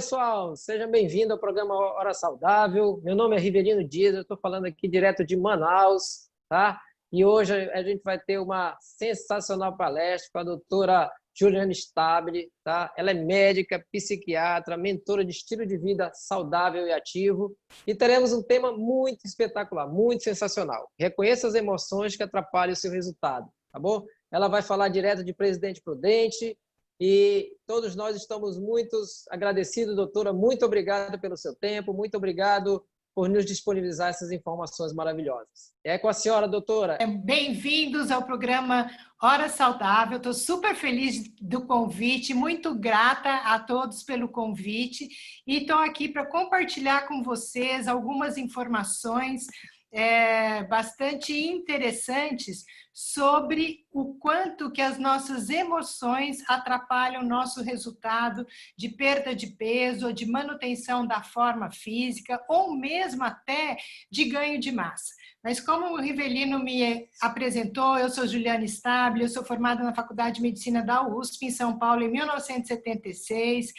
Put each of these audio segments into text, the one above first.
pessoal, seja bem-vindo ao programa Hora Saudável. Meu nome é Rivelino Dias, eu estou falando aqui direto de Manaus, tá? E hoje a gente vai ter uma sensacional palestra com a doutora Juliana Stabile, tá? Ela é médica, psiquiatra, mentora de estilo de vida saudável e ativo. E teremos um tema muito espetacular, muito sensacional. Reconheça as emoções que atrapalham o seu resultado, tá bom? Ela vai falar direto de Presidente Prudente. E todos nós estamos muito agradecidos, doutora. Muito obrigado pelo seu tempo, muito obrigado por nos disponibilizar essas informações maravilhosas. É com a senhora, doutora. Bem-vindos ao programa Hora Saudável. Estou super feliz do convite, muito grata a todos pelo convite e estou aqui para compartilhar com vocês algumas informações bastante interessantes sobre o quanto que as nossas emoções atrapalham o nosso resultado de perda de peso, ou de manutenção da forma física, ou mesmo até de ganho de massa. Mas como o Rivelino me apresentou, eu sou Juliana Stabile, eu sou formada na Faculdade de Medicina da USP, em São Paulo, em 1976,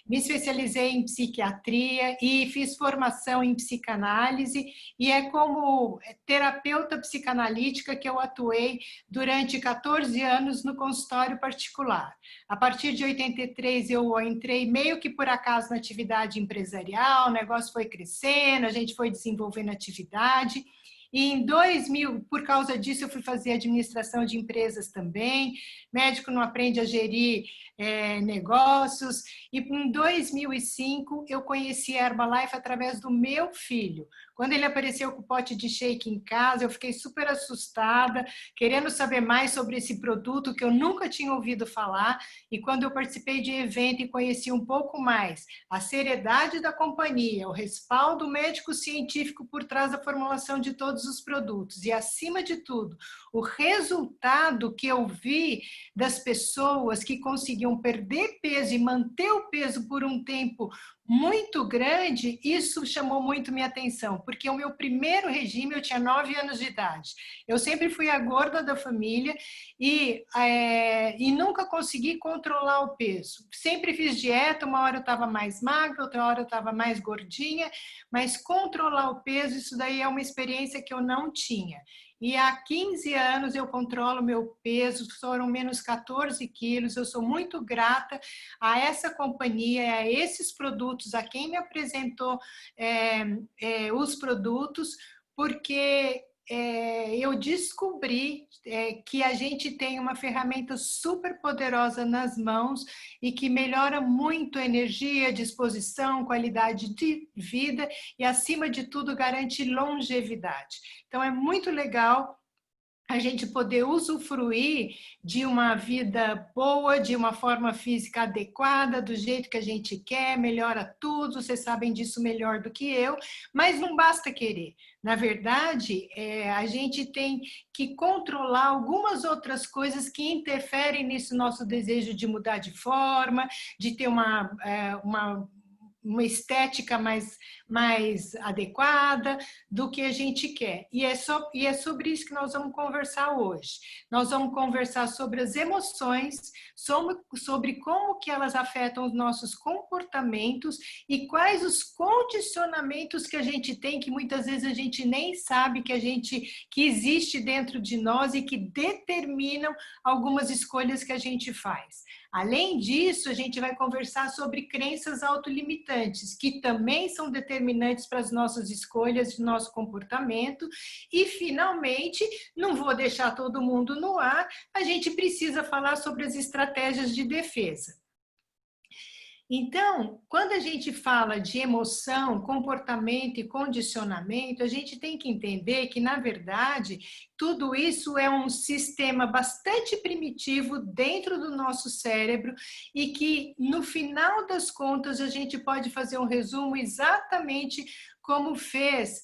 me especializei em psiquiatria e fiz formação em psicanálise, e é como terapeuta psicanalítica que eu atuei durante 14 anos no consultório particular. A partir de 83 eu entrei meio que por acaso na atividade empresarial, o negócio foi crescendo, a gente foi desenvolvendo atividade. E em 2000, por causa disso, eu fui fazer administração de empresas também. Médico não aprende a gerir negócios. E em 2005, eu conheci a Herbalife através do meu filho. Quando ele apareceu com o pote de shake em casa, eu fiquei super assustada, querendo saber mais sobre esse produto que eu nunca tinha ouvido falar. E quando eu participei de evento e conheci um pouco mais a seriedade da companhia, o respaldo médico-científico por trás da formulação de todos os produtos e, acima de tudo, o resultado que eu vi das pessoas que conseguiam perder peso e manter o peso por um tempo muito grande, isso chamou muito minha atenção, porque o meu primeiro regime eu tinha 9 anos de idade. Eu sempre fui a gorda da família e nunca consegui controlar o peso. Sempre fiz dieta, uma hora eu estava mais magra, outra hora eu estava mais gordinha, mas controlar o peso, isso daí é uma experiência que eu não tinha. E há 15 anos eu controlo meu peso, foram menos 14 quilos, eu sou muito grata a essa companhia, a esses produtos, a quem me apresentou os produtos, porque eu descobri que a gente tem uma ferramenta super poderosa nas mãos e que melhora muito a energia, disposição, qualidade de vida e, acima de tudo, garante longevidade. Então, é muito legal a gente poder usufruir de uma vida boa, de uma forma física adequada, do jeito que a gente quer, melhora tudo, vocês sabem disso melhor do que eu, mas não basta querer. Na verdade, a gente tem que controlar algumas outras coisas que interferem nesse nosso desejo de mudar de forma, de ter uma estética mais adequada do que a gente quer. E é sobre isso que nós vamos conversar hoje. Nós vamos conversar sobre as emoções, sobre como que elas afetam os nossos comportamentos e quais os condicionamentos que a gente tem, que muitas vezes a gente nem sabe que existe dentro de nós e que determinam algumas escolhas que a gente faz. Além disso, a gente vai conversar sobre crenças autolimitantes, que também são determinantes para as nossas escolhas e nosso comportamento. E, finalmente, não vou deixar todo mundo no ar, a gente precisa falar sobre as estratégias de defesa. Então, quando a gente fala de emoção, comportamento e condicionamento, a gente tem que entender que, na verdade, tudo isso é um sistema bastante primitivo dentro do nosso cérebro e que, no final das contas, a gente pode fazer um resumo exatamente como fez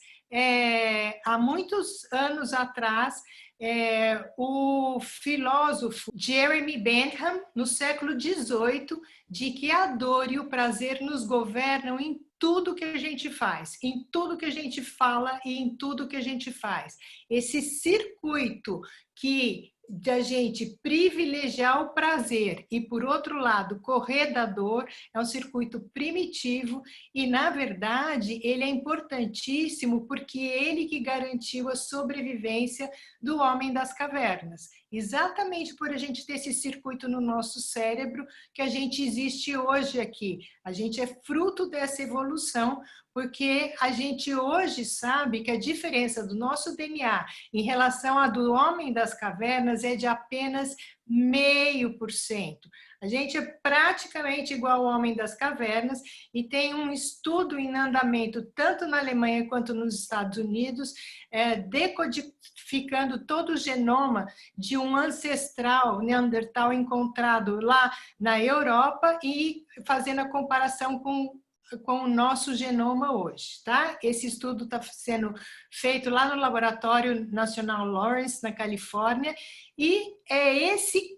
há muitos anos atrás o filósofo Jeremy Bentham, no século XVIII, de que a dor e o prazer nos governam em tudo que a gente faz, em tudo que a gente fala e em tudo que a gente faz. Esse circuito que de a gente privilegiar o prazer e, por outro lado, correr da dor, é um circuito primitivo e, na verdade, ele é importantíssimo porque ele que garantiu a sobrevivência do homem das cavernas. Exatamente por a gente ter esse circuito no nosso cérebro que a gente existe hoje aqui. A gente é fruto dessa evolução, porque a gente hoje sabe que a diferença do nosso DNA em relação à do homem das cavernas é de apenas 0,5%. A gente é praticamente igual ao homem das cavernas e tem um estudo em andamento tanto na Alemanha quanto nos Estados Unidos, decodificando todo o genoma de um ancestral neandertal encontrado lá na Europa e fazendo a comparação com o nosso genoma hoje, tá? Esse estudo está sendo feito lá no Laboratório Nacional Lawrence, na Califórnia, e é esse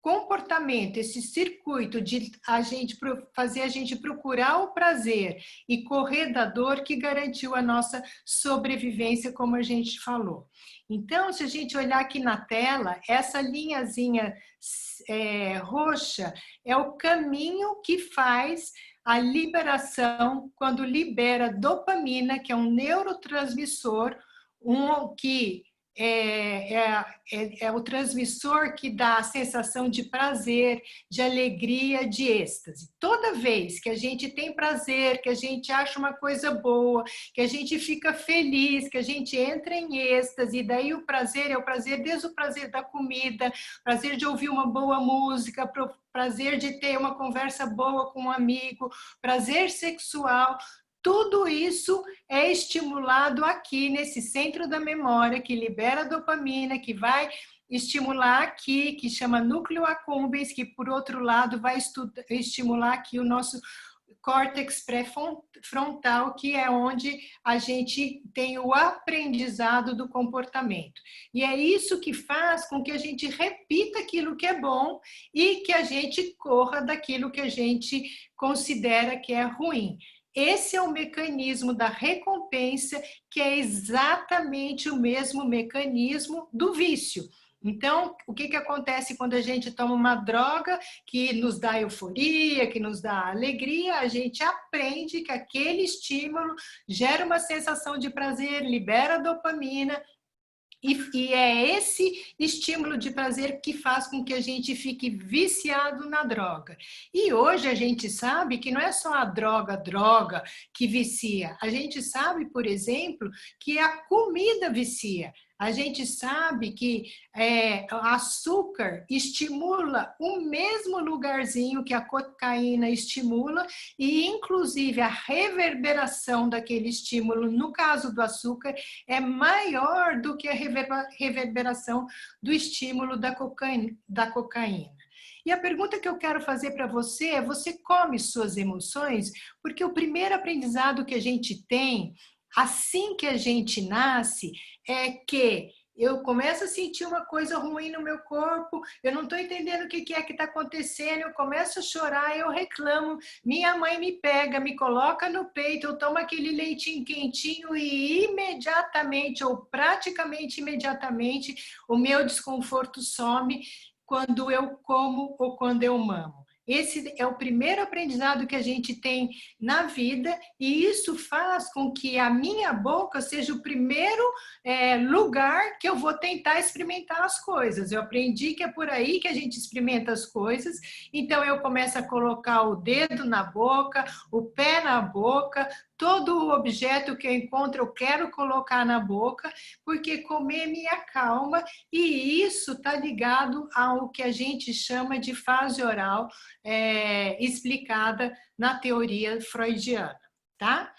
comportamento, esse circuito de fazer a gente procurar o prazer e correr da dor que garantiu a nossa sobrevivência, como a gente falou. Então, se a gente olhar aqui na tela, essa linhazinha roxa é o caminho que faz a liberação, quando libera dopamina, que é um neurotransmissor, que é o transmissor que dá a sensação de prazer, de alegria, de êxtase. Toda vez que a gente tem prazer, que a gente acha uma coisa boa, que a gente fica feliz, que a gente entra em êxtase, e daí o prazer é o prazer, desde o prazer da comida, prazer de ouvir uma boa música, prazer de ter uma conversa boa com um amigo, prazer sexual. Tudo isso é estimulado aqui nesse centro da memória, que libera dopamina, que vai estimular aqui, que chama núcleo accumbens, que por outro lado vai estimular aqui o nosso córtex pré-frontal, que é onde a gente tem o aprendizado do comportamento. E é isso que faz com que a gente repita aquilo que é bom e que a gente corra daquilo que a gente considera que é ruim. Esse é o mecanismo da recompensa, que é exatamente o mesmo mecanismo do vício. Então, o que acontece quando a gente toma uma droga que nos dá euforia, que nos dá alegria? A gente aprende que aquele estímulo gera uma sensação de prazer, libera dopamina, e é esse estímulo de prazer que faz com que a gente fique viciado na droga. E hoje a gente sabe que não é só a droga que vicia. A gente sabe, por exemplo, que a comida vicia. A gente sabe que açúcar estimula o mesmo lugarzinho que a cocaína estimula e, inclusive, a reverberação daquele estímulo, no caso do açúcar, é maior do que a reverberação do estímulo da cocaína. E a pergunta que eu quero fazer para você é: você come suas emoções? Porque o primeiro aprendizado que a gente tem assim que a gente nasce é que eu começo a sentir uma coisa ruim no meu corpo, eu não estou entendendo o que é que está acontecendo, eu começo a chorar, eu reclamo, minha mãe me pega, me coloca no peito, eu tomo aquele leitinho quentinho e imediatamente, ou praticamente imediatamente, o meu desconforto some quando eu como ou quando eu mamo. Esse é o primeiro aprendizado que a gente tem na vida e isso faz com que a minha boca seja o primeiro lugar que eu vou tentar experimentar as coisas. Eu aprendi que é por aí que a gente experimenta as coisas, então eu começo a colocar o dedo na boca, o pé na boca, todo o objeto que eu encontro eu quero colocar na boca, porque comer me acalma e isso está ligado ao que a gente chama de fase oral, explicada na teoria freudiana, tá?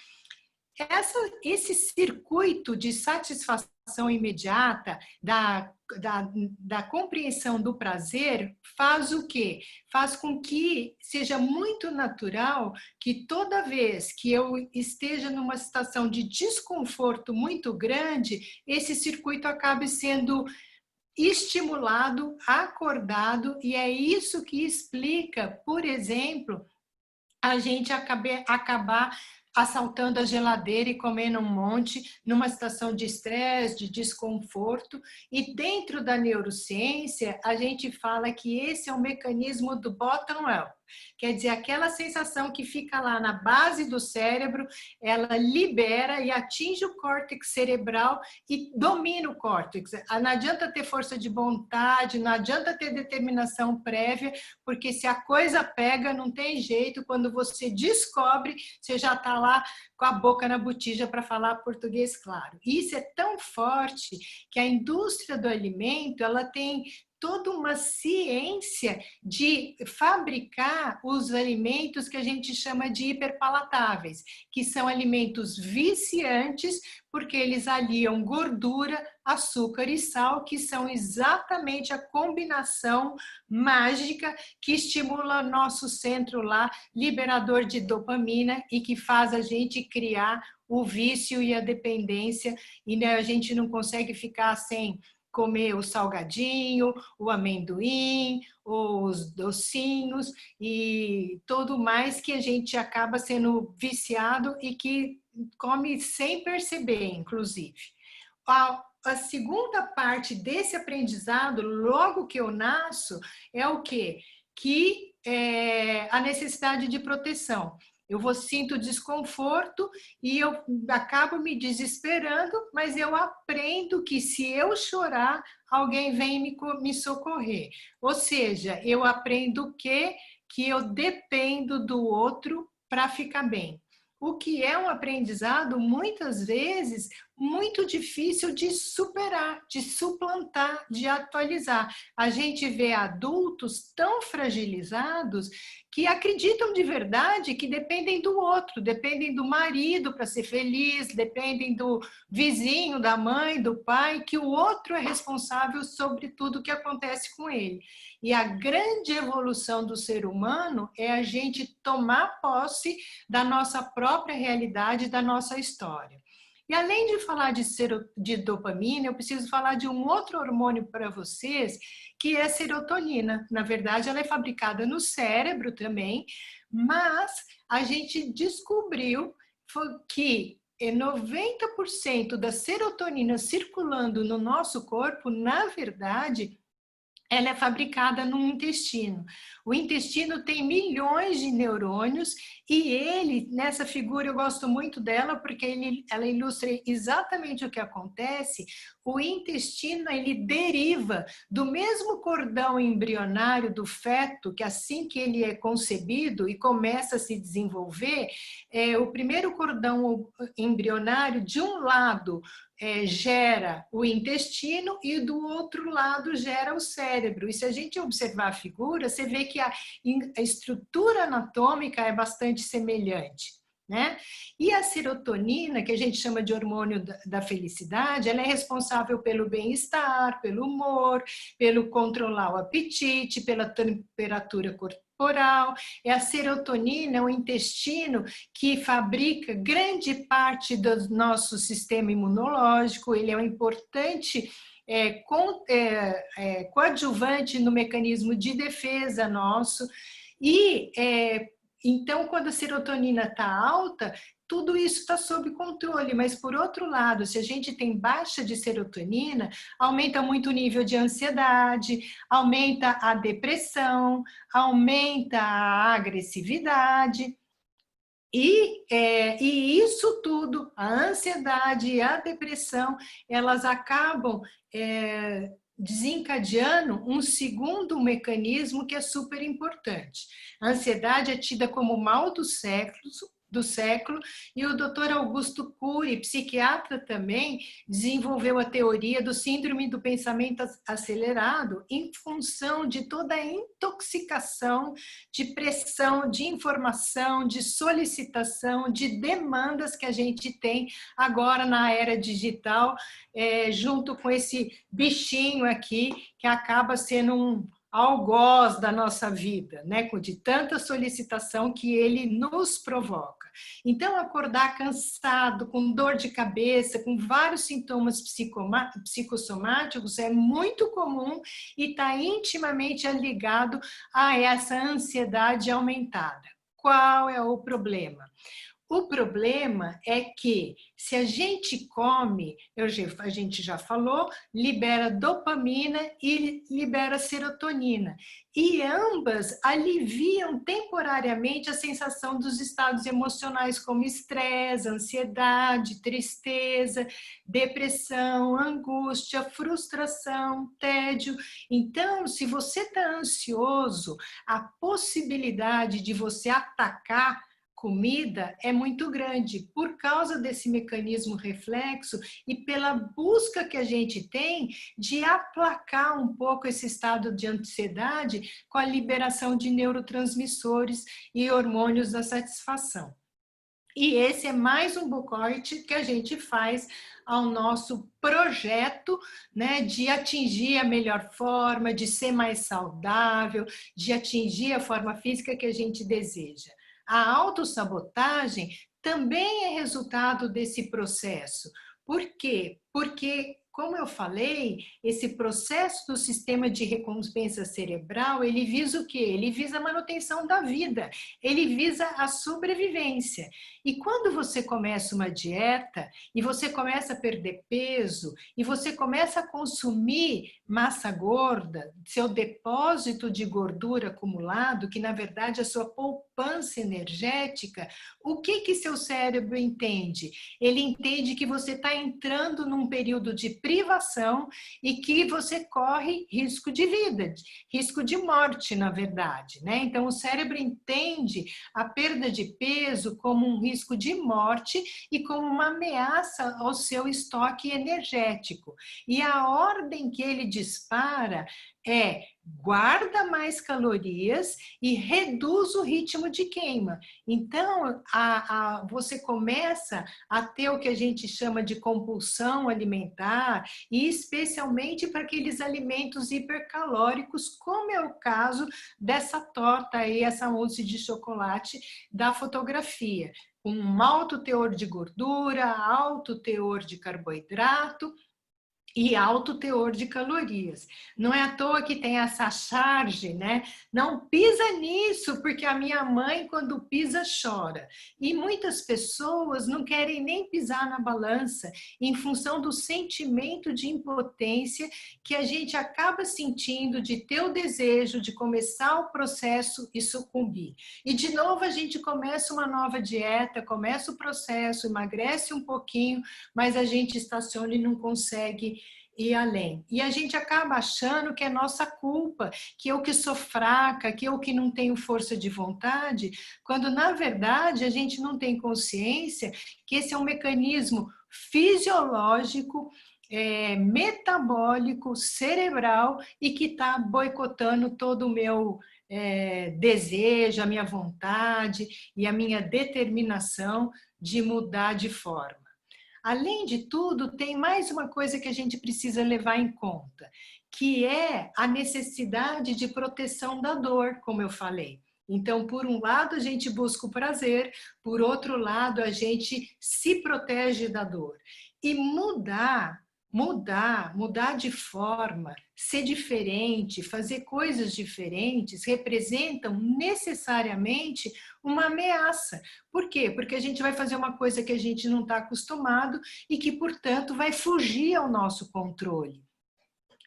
Esse circuito de satisfação imediata, da compreensão do prazer, faz o quê? Faz com que seja muito natural que toda vez que eu esteja numa situação de desconforto muito grande, esse circuito acabe sendo estimulado, acordado, e é isso que explica, por exemplo, a gente acabar assaltando a geladeira e comendo um monte numa situação de estresse, de desconforto. E dentro da neurociência, a gente fala que esse é o mecanismo do bottom-up. Quer dizer, aquela sensação que fica lá na base do cérebro, ela libera e atinge o córtex cerebral e domina o córtex. Não adianta ter força de vontade, não adianta ter determinação prévia, porque se a coisa pega, não tem jeito. Quando você descobre, você já está lá com a boca na botija, para falar português claro. Isso é tão forte que a indústria do alimento, ela tem toda uma ciência de fabricar os alimentos que a gente chama de hiperpalatáveis, que são alimentos viciantes, porque eles aliam gordura, açúcar e sal, que são exatamente a combinação mágica que estimula nosso centro lá, liberador de dopamina, e que faz a gente criar o vício e a dependência, e né, a gente não consegue ficar sem comer o salgadinho, o amendoim, os docinhos e tudo mais que a gente acaba sendo viciado e que come sem perceber, inclusive. A segunda parte desse aprendizado, logo que eu nasço, é o quê? Que é a necessidade de proteção. Eu sinto desconforto e eu acabo me desesperando, mas eu aprendo que se eu chorar, alguém vem me socorrer. Ou seja, eu aprendo que eu dependo do outro para ficar bem. O que é um aprendizado, muitas vezes, muito difícil de superar, de suplantar, de atualizar. A gente vê adultos tão fragilizados que acreditam de verdade que dependem do outro, dependem do marido para ser feliz, dependem do vizinho, da mãe, do pai, que o outro é responsável sobre tudo que acontece com ele. E a grande evolução do ser humano é a gente tomar posse da nossa própria realidade, da nossa história. E além de falar de dopamina, eu preciso falar de um outro hormônio para vocês, que é a serotonina. Na verdade, ela é fabricada no cérebro também, mas a gente descobriu que 90% da serotonina circulando no nosso corpo, na verdade, ela é fabricada no intestino. O intestino tem milhões de neurônios e ele, nessa figura eu gosto muito dela porque ela ilustra exatamente o que acontece. O intestino, ele deriva do mesmo cordão embrionário do feto, que assim que ele é concebido e começa a se desenvolver, o primeiro cordão embrionário, de um lado, gera o intestino e do outro lado gera o cérebro. E se a gente observar a figura, você vê que a estrutura anatômica é bastante semelhante, né? E a serotonina, que a gente chama de hormônio da felicidade, ela é responsável pelo bem-estar, pelo humor, pelo controlar o apetite, pela temperatura corporal. É a serotonina, o intestino, que fabrica grande parte do nosso sistema imunológico. Ele é um importante coadjuvante no mecanismo de defesa nosso. E então, quando a serotonina está alta, tudo isso está sob controle, mas por outro lado, se a gente tem baixa de serotonina, aumenta muito o nível de ansiedade, aumenta a depressão, aumenta a agressividade. E isso tudo, a ansiedade e a depressão, elas acabam desencadeando um segundo mecanismo que é super importante. A ansiedade é tida como o mal do século, e o Dr. Augusto Cury, psiquiatra também, desenvolveu a teoria do síndrome do pensamento acelerado em função de toda a intoxicação de pressão, de informação, de solicitação, de demandas que a gente tem agora na era digital, junto com esse bichinho aqui que acaba sendo um algoz da nossa vida, né? De tanta solicitação que ele nos provoca. Então, acordar cansado, com dor de cabeça, com vários sintomas psicossomáticos é muito comum e está intimamente ligado a essa ansiedade aumentada. Qual é o problema? O problema é que, se a gente come, a gente já falou, libera dopamina e libera serotonina. E ambas aliviam temporariamente a sensação dos estados emocionais como estresse, ansiedade, tristeza, depressão, angústia, frustração, tédio. Então, se você está ansioso, a possibilidade de você atacar comida é muito grande por causa desse mecanismo reflexo e pela busca que a gente tem de aplacar um pouco esse estado de ansiedade com a liberação de neurotransmissores e hormônios da satisfação. E esse é mais um boicote que a gente faz ao nosso projeto, né, de atingir a melhor forma, de ser mais saudável, de atingir a forma física que a gente deseja. A autossabotagem também é resultado desse processo. Por quê? Porque, como eu falei, esse processo do sistema de recompensa cerebral, ele visa o quê? Ele visa a manutenção da vida, ele visa a sobrevivência. E quando você começa uma dieta, e você começa a perder peso, e você começa a consumir massa gorda, seu depósito de gordura acumulado, que na verdade é a sua poupança energética, o que seu cérebro entende? Ele entende que você está entrando num período de privação e que você corre risco de vida, risco de morte, na verdade, né? Então, o cérebro entende a perda de peso como um risco de morte e como uma ameaça ao seu estoque energético. E a ordem que ele dispara é: guarda mais calorias e reduz o ritmo de queima. Então, você começa a ter o que a gente chama de compulsão alimentar, e especialmente para aqueles alimentos hipercalóricos, como é o caso dessa torta aí, essa mousse de chocolate da fotografia, com um alto teor de gordura, alto teor de carboidrato e alto teor de calorias. Não é à toa que tem essa charge, né? Não pisa nisso, porque a minha mãe, quando pisa, chora. E muitas pessoas não querem nem pisar na balança, em função do sentimento de impotência que a gente acaba sentindo de ter o desejo de começar o processo e sucumbir. E de novo a gente começa uma nova dieta, começa o processo, emagrece um pouquinho, mas a gente estaciona e não consegue ir além. E a gente acaba achando que é nossa culpa, que eu que sou fraca, que eu que não tenho força de vontade, quando na verdade a gente não tem consciência que esse é um mecanismo fisiológico, metabólico, cerebral, e que está boicotando todo o meu desejo, a minha vontade e a minha determinação de mudar de forma. Além de tudo, tem mais uma coisa que a gente precisa levar em conta, que é a necessidade de proteção da dor, como eu falei. Então, por um lado, a gente busca o prazer, por outro lado, a gente se protege da dor. E mudar de forma, ser diferente, fazer coisas diferentes, representam necessariamente uma ameaça. Por quê? Porque a gente vai fazer uma coisa que a gente não está acostumado e que, portanto, vai fugir ao nosso controle.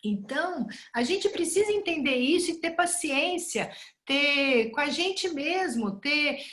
Então, a gente precisa entender isso e ter paciência, ter com a gente mesmo, ter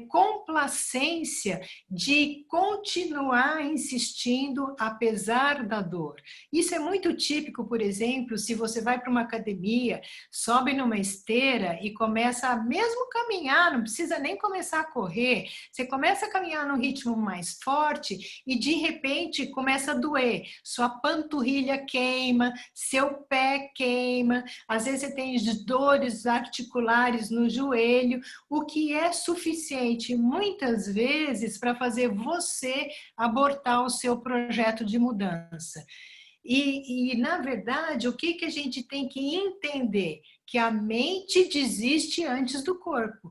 complacência de continuar insistindo apesar da dor. Isso é muito típico, por exemplo, se você vai para uma academia, sobe numa esteira e começa a mesmo caminhar, não precisa nem começar a correr, você começa a caminhar num ritmo mais forte e de repente começa a doer, sua panturrilha queima, seu pé queima, às vezes você tem dores articulares no joelho, o que é suficiente muitas vezes para fazer você abortar o seu projeto de mudança. E na verdade, o que a gente tem que entender? Que a mente desiste antes do corpo.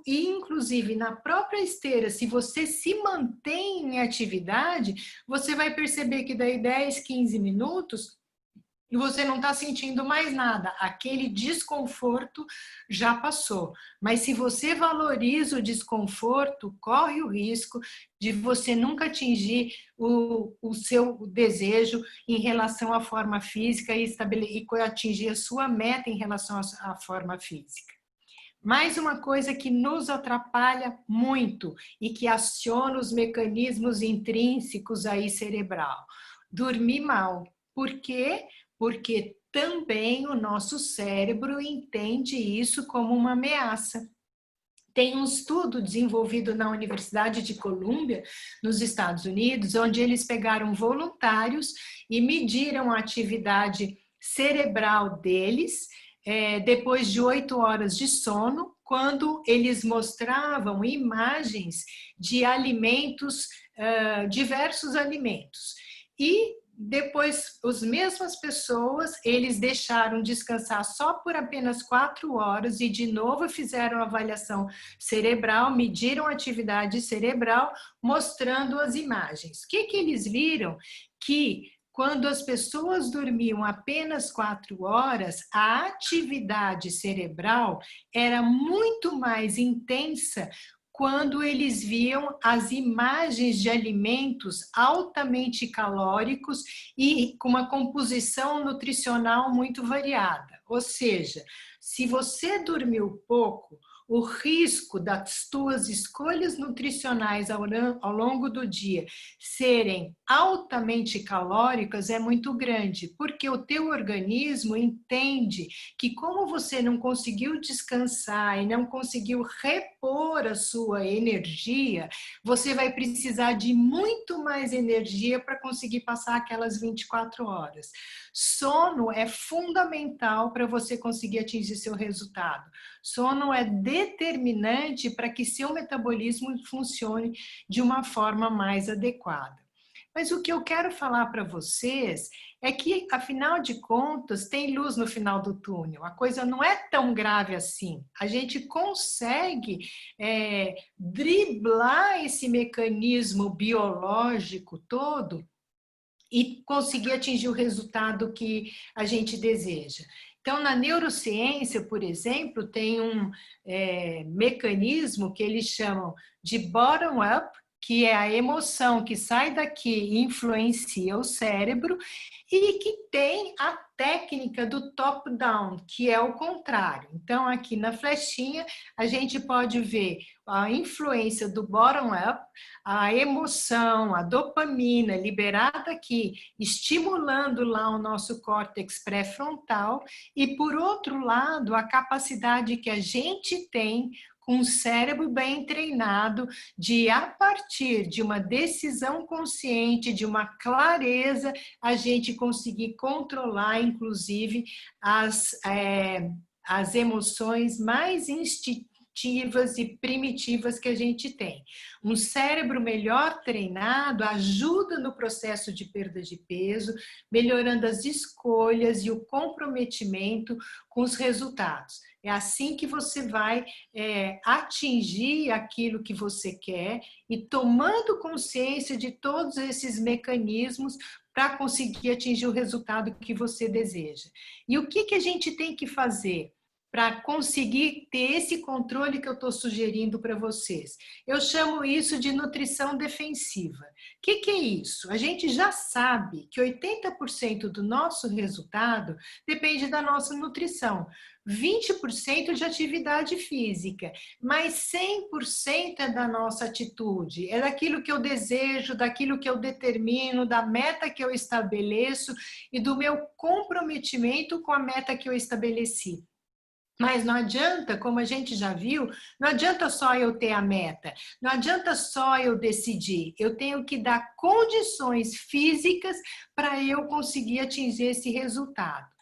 E, inclusive, na própria esteira, se você se mantém em atividade, você vai perceber que daí 10, 15 minutos, e você não está sentindo mais nada. Aquele desconforto já passou. Mas se você valoriza o desconforto, corre o risco de você nunca atingir o seu desejo em relação à forma física e atingir a sua meta em relação à forma física. Mais uma coisa que nos atrapalha muito e que aciona os mecanismos intrínsecos aí cerebral. Dormir mal. Por quê? Porque também o nosso cérebro entende isso como uma ameaça. Tem um estudo desenvolvido na Universidade de Colômbia, nos Estados Unidos, onde eles pegaram voluntários e mediram a atividade cerebral deles depois de 8 horas de sono, quando eles mostravam imagens de alimentos, diversos alimentos. E depois, as mesmas pessoas, eles deixaram descansar só por apenas 4 horas e de novo fizeram avaliação cerebral, mediram a atividade cerebral, mostrando as imagens. O que eles viram? Que quando as pessoas dormiam apenas 4 horas, a atividade cerebral era muito mais intensa quando eles viam as imagens de alimentos altamente calóricos e com uma composição nutricional muito variada. Ou seja, se você dormiu pouco, o risco das tuas escolhas nutricionais ao longo do dia serem altamente calóricas é muito grande, porque o teu organismo entende que como você não conseguiu descansar e não conseguiu repor a sua energia, você vai precisar de muito mais energia para conseguir passar aquelas 24 horas. Sono é fundamental para você conseguir atingir seu resultado. Sono é determinante para que seu metabolismo funcione de uma forma mais adequada. Mas o que eu quero falar para vocês é que, afinal de contas, tem luz no final do túnel. A coisa não é tão grave assim. A gente consegue driblar esse mecanismo biológico todo e conseguir atingir o resultado que a gente deseja. Então, na neurociência, por exemplo, tem um mecanismo que eles chamam de bottom-up, que é a emoção que sai daqui e influencia o cérebro, e que tem a técnica do top-down, que é o contrário. Então, aqui na flechinha, a gente pode ver a influência do bottom-up, a emoção, a dopamina liberada aqui, estimulando lá o nosso córtex pré-frontal, e por outro lado, a capacidade que a gente tem com o cérebro bem treinado de, a partir de uma decisão consciente, de uma clareza, a gente conseguir controlar, inclusive, as emoções mais instintivas e primitivas que a gente tem. Um cérebro melhor treinado ajuda no processo de perda de peso, melhorando as escolhas e o comprometimento com os resultados. É assim que você vai atingir aquilo que você quer e tomando consciência de todos esses mecanismos para conseguir atingir o resultado que você deseja. E o que a gente tem que fazer para conseguir ter esse controle que eu estou sugerindo para vocês? Eu chamo isso de nutrição defensiva. O que é isso? A gente já sabe que 80% do nosso resultado depende da nossa nutrição. 20% de atividade física, mas 100% é da nossa atitude, é daquilo que eu desejo, daquilo que eu determino, da meta que eu estabeleço e do meu comprometimento com a meta que eu estabeleci. Mas não adianta, como a gente já viu, não adianta só eu ter a meta, não adianta só eu decidir, eu tenho que dar condições físicas para eu conseguir atingir esse resultado.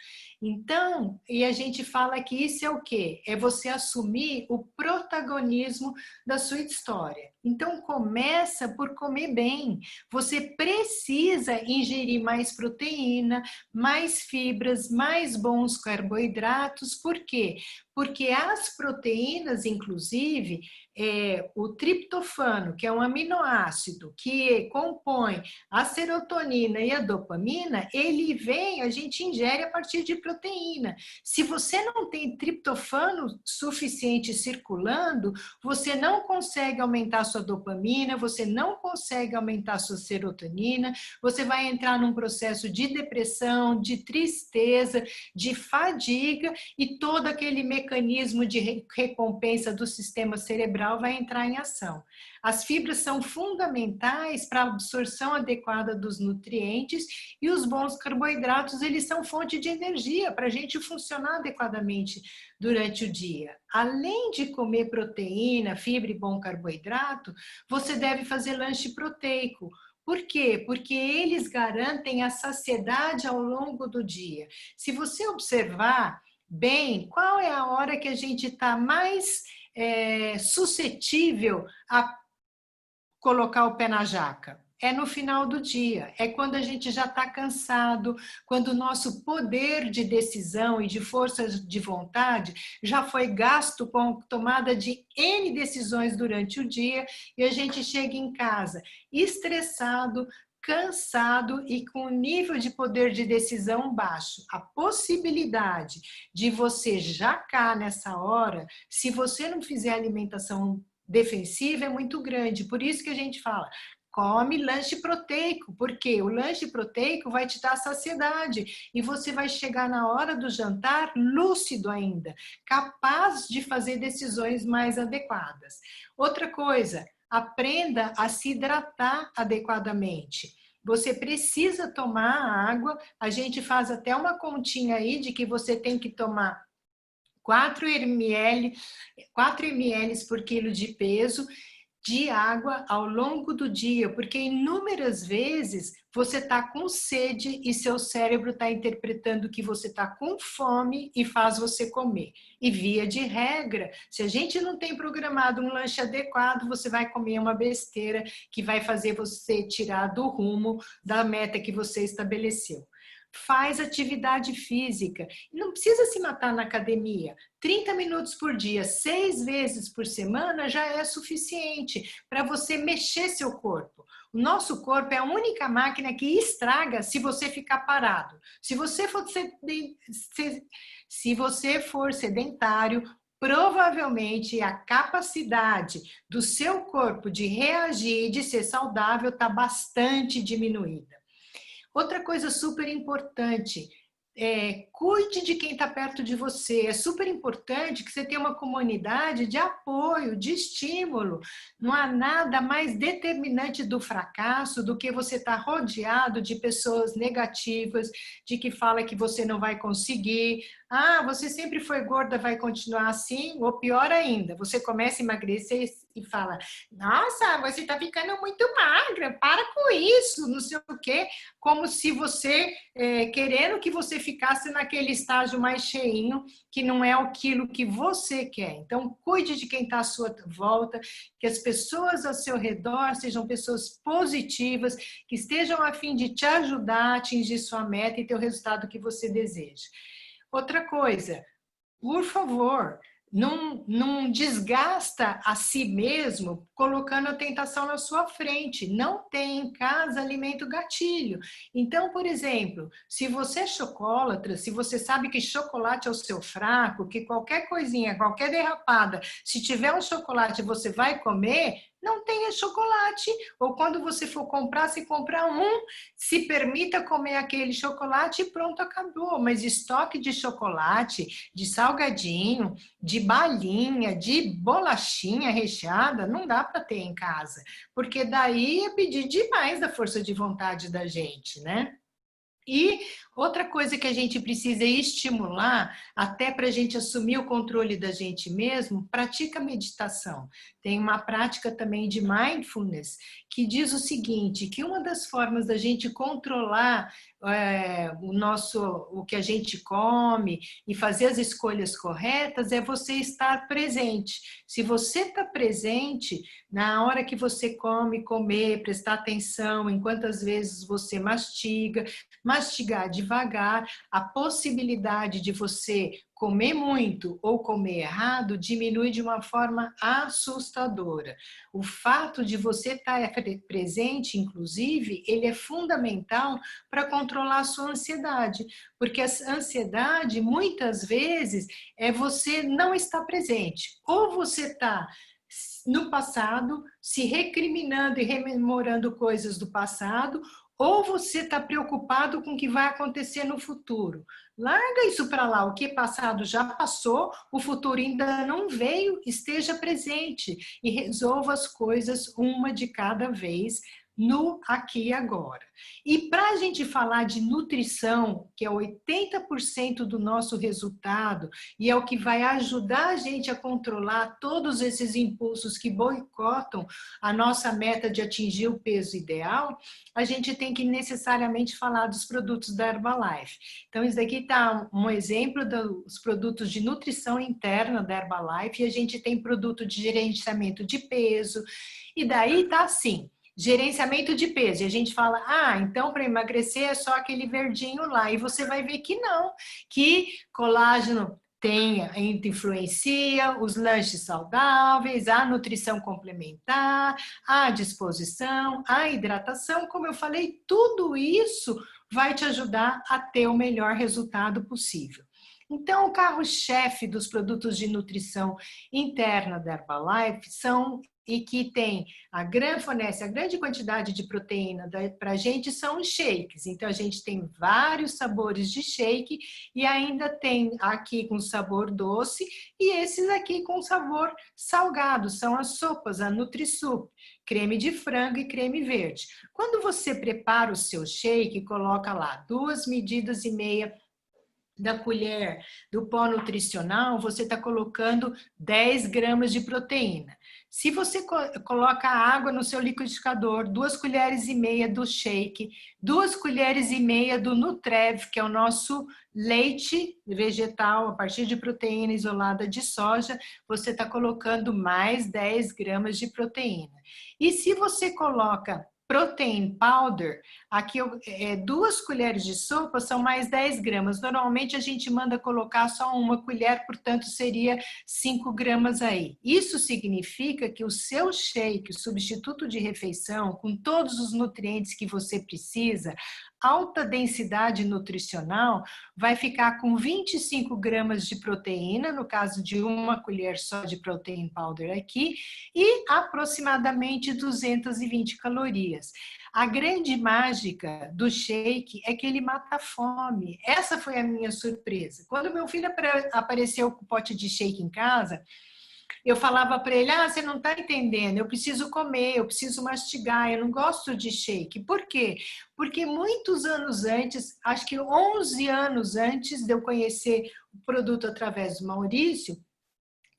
Então, e a gente fala que isso é o quê? É você assumir o protagonismo da sua história. Então, começa por comer bem. Você precisa ingerir mais proteína, mais fibras, mais bons carboidratos. Por quê? Porque as proteínas, inclusive, o triptofano, que é um aminoácido que compõe a serotonina e a dopamina, ele vem, a gente ingere a partir de proteína. Se você não tem triptofano suficiente circulando, você não consegue aumentar sua dopamina, você não consegue aumentar sua serotonina, você vai entrar num processo de depressão, de tristeza, de fadiga e todo aquele mecanismo de recompensa do sistema cerebral vai entrar em ação. As fibras são fundamentais para a absorção adequada dos nutrientes e os bons carboidratos, eles são fonte de energia para a gente funcionar adequadamente durante o dia. Além de comer proteína, fibra e bom carboidrato, você deve fazer lanche proteico. Por quê? Porque eles garantem a saciedade ao longo do dia. Se você observar bem, qual é a hora que a gente está mais suscetível a colocar o pé na jaca? É no final do dia, é quando a gente já está cansado, quando o nosso poder de decisão e de força de vontade já foi gasto com a tomada de N decisões durante o dia e a gente chega em casa estressado, cansado e com nível de poder de decisão baixo. A possibilidade de você jacar nessa hora, se você não fizer alimentação defensiva, é muito grande. Por isso que a gente fala, come lanche proteico, porque o lanche proteico vai te dar saciedade e você vai chegar na hora do jantar lúcido ainda, capaz de fazer decisões mais adequadas. Outra coisa, aprenda a se hidratar adequadamente. Você precisa tomar água, a gente faz até uma continha aí de que você tem que tomar 4 ml por quilo de peso de água ao longo do dia, porque inúmeras vezes você está com sede e seu cérebro está interpretando que você está com fome e faz você comer. E via de regra, se a gente não tem programado um lanche adequado, você vai comer uma besteira que vai fazer você tirar do rumo da meta que você estabeleceu. Faz atividade física. Não precisa se matar na academia. 30 minutos por dia, 6 vezes por semana já é suficiente para você mexer seu corpo. O nosso corpo é a única máquina que estraga se você ficar parado. Se você for sedentário, provavelmente a capacidade do seu corpo de reagir e de ser saudável está bastante diminuída. Outra coisa super importante, cuide de quem está perto de você. É super importante que você tenha uma comunidade de apoio, de estímulo. Não há nada mais determinante do fracasso do que você estar rodeado de pessoas negativas, de que fala que você não vai conseguir. Ah, você sempre foi gorda, vai continuar assim? Ou pior ainda, você começa a emagrecer e fala, nossa, você está ficando muito magra, para com isso, não sei o quê. Como se você, querendo que você ficasse naquele estágio mais cheinho, que não é aquilo que você quer. Então, cuide de quem está à sua volta, que as pessoas ao seu redor sejam pessoas positivas, que estejam a fim de te ajudar a atingir sua meta e ter o resultado que você deseja. Outra coisa, por favor, não desgasta a si mesmo colocando a tentação na sua frente. Não tem em casa alimento gatilho. Então, por exemplo, se você é chocolatra, se você sabe que chocolate é o seu fraco, que qualquer coisinha, qualquer derrapada, se tiver um chocolate você vai comer, não tenha chocolate. Ou quando você for comprar, se comprar um, se permita comer aquele chocolate e pronto, acabou. Mas estoque de chocolate, de salgadinho, de balinha, de bolachinha recheada, não dá para ter em casa. Porque daí é pedir demais da força de vontade da gente, né? E outra coisa que a gente precisa estimular, até para a gente assumir o controle da gente mesmo, pratica meditação. Tem uma prática também de mindfulness que diz o seguinte, que uma das formas da gente controlar o que a gente come e fazer as escolhas corretas é você estar presente. Se você está presente, na hora que você come, comer, prestar atenção em quantas vezes você mastiga, mastigar devagar, a possibilidade de você comer muito ou comer errado diminui de uma forma assustadora. O fato de você estar presente, inclusive, ele é fundamental para controlar a sua ansiedade, porque a ansiedade, muitas vezes, é você não estar presente. Ou você está no passado, se recriminando e rememorando coisas do passado, ou você está preocupado com o que vai acontecer no futuro. Larga isso para lá, o que é passado já passou, o futuro ainda não veio, esteja presente e resolva as coisas uma de cada vez, no aqui e agora. E para a gente falar de nutrição, que é 80% do nosso resultado e é o que vai ajudar a gente a controlar todos esses impulsos que boicotam a nossa meta de atingir o peso ideal, a gente tem que necessariamente falar dos produtos da Herbalife. Então, isso daqui está um exemplo dos produtos de nutrição interna da Herbalife, e a gente tem produto de gerenciamento de peso, e daí tá assim, gerenciamento de peso, e a gente fala, então para emagrecer é só aquele verdinho lá, e você vai ver que não, que colágeno influencia, os lanches saudáveis, a nutrição complementar, a disposição, a hidratação, como eu falei, tudo isso vai te ajudar a ter o melhor resultado possível. Então, o carro-chefe dos produtos de nutrição interna da Herbalife são e que fornece a grande quantidade de proteína para a gente são os shakes. Então, a gente tem vários sabores de shake e ainda tem aqui com sabor doce e esses aqui com sabor salgado, são as sopas, a NutriSup, creme de frango e creme verde. Quando você prepara o seu shake, coloca lá 2,5 medidas da colher do pó nutricional, você está colocando 10 gramas de proteína. Se você coloca água no seu liquidificador, 2,5 colheres do shake, 2,5 colheres do Nutrev, que é o nosso leite vegetal a partir de proteína isolada de soja, você está colocando mais 10 gramas de proteína. E se você coloca protein powder, aqui 2 colheres de sopa são mais 10 gramas. Normalmente a gente manda colocar só 1 colher, portanto seria 5 gramas aí. Isso significa que o seu shake, o substituto de refeição, com todos os nutrientes que você precisa, alta densidade nutricional, vai ficar com 25 gramas de proteína, no caso de 1 colher só de protein powder aqui, e aproximadamente 220 calorias. A grande mágica do shake é que ele mata a fome. Essa foi a minha surpresa. Quando meu filho apareceu com o pote de shake em casa, eu falava para ele, você não está entendendo, eu preciso comer, eu preciso mastigar, eu não gosto de shake. Por quê? Porque muitos anos antes, acho que 11 anos antes de eu conhecer o produto através do Maurício,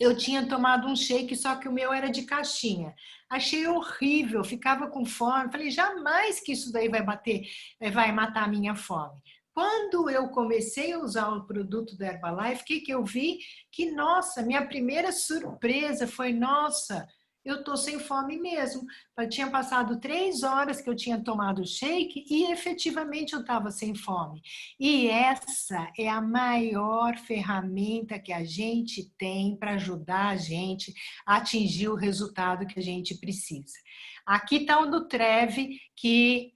eu tinha tomado um shake, só que o meu era de caixinha. Achei horrível, ficava com fome. Falei, jamais que isso daí vai matar a minha fome. Quando eu comecei a usar o produto da Herbalife, o que eu vi? Que, nossa, minha primeira surpresa foi, nossa, eu tô sem fome mesmo. Tinha passado 3 horas que eu tinha tomado o shake e efetivamente eu estava sem fome. E essa é a maior ferramenta que a gente tem para ajudar a gente a atingir o resultado que a gente precisa. Aqui está o Nutrev, que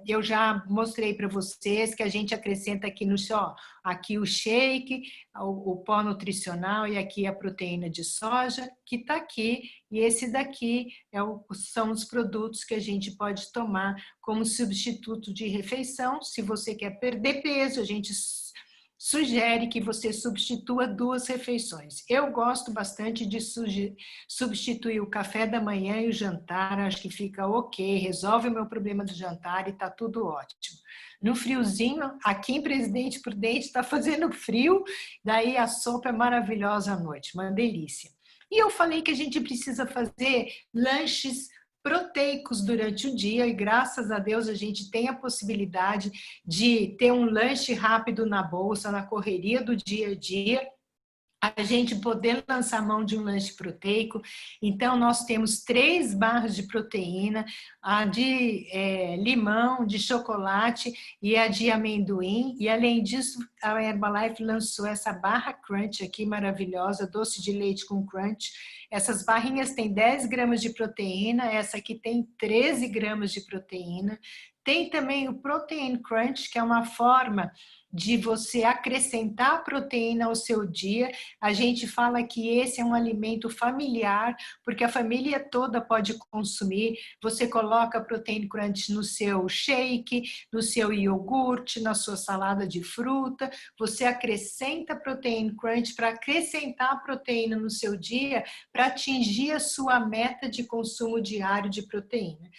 eu já mostrei para vocês, que a gente acrescenta aqui no só, aqui o shake, o pó nutricional e aqui a proteína de soja, que está aqui, e esse daqui são os produtos que a gente pode tomar como substituto de refeição. Se você quer perder peso, a gente sugere que você substitua 2 refeições. Eu gosto bastante de substituir o café da manhã e o jantar, acho que fica ok, resolve o meu problema do jantar e tá tudo ótimo. No friozinho, aqui em Presidente Prudente está fazendo frio, daí a sopa é maravilhosa à noite, uma delícia. E eu falei que a gente precisa fazer lanches proteicos durante o dia e graças a Deus a gente tem a possibilidade de ter um lanche rápido na bolsa, na correria do dia a dia, a gente poder lançar mão de um lanche proteico. Então, nós temos 3 barras de proteína, a de limão, de chocolate e a de amendoim. E, além disso, a Herbalife lançou essa barra crunch aqui, maravilhosa, doce de leite com crunch. Essas barrinhas têm 10 gramas de proteína, essa aqui tem 13 gramas de proteína. Tem também o Protein Crunch, que é uma forma de você acrescentar proteína ao seu dia. A gente fala que esse é um alimento familiar, porque a família toda pode consumir. Você coloca Protein Crunch no seu shake, no seu iogurte, na sua salada de fruta. Você acrescenta Protein Crunch para acrescentar proteína no seu dia, para atingir a sua meta de consumo diário de proteína.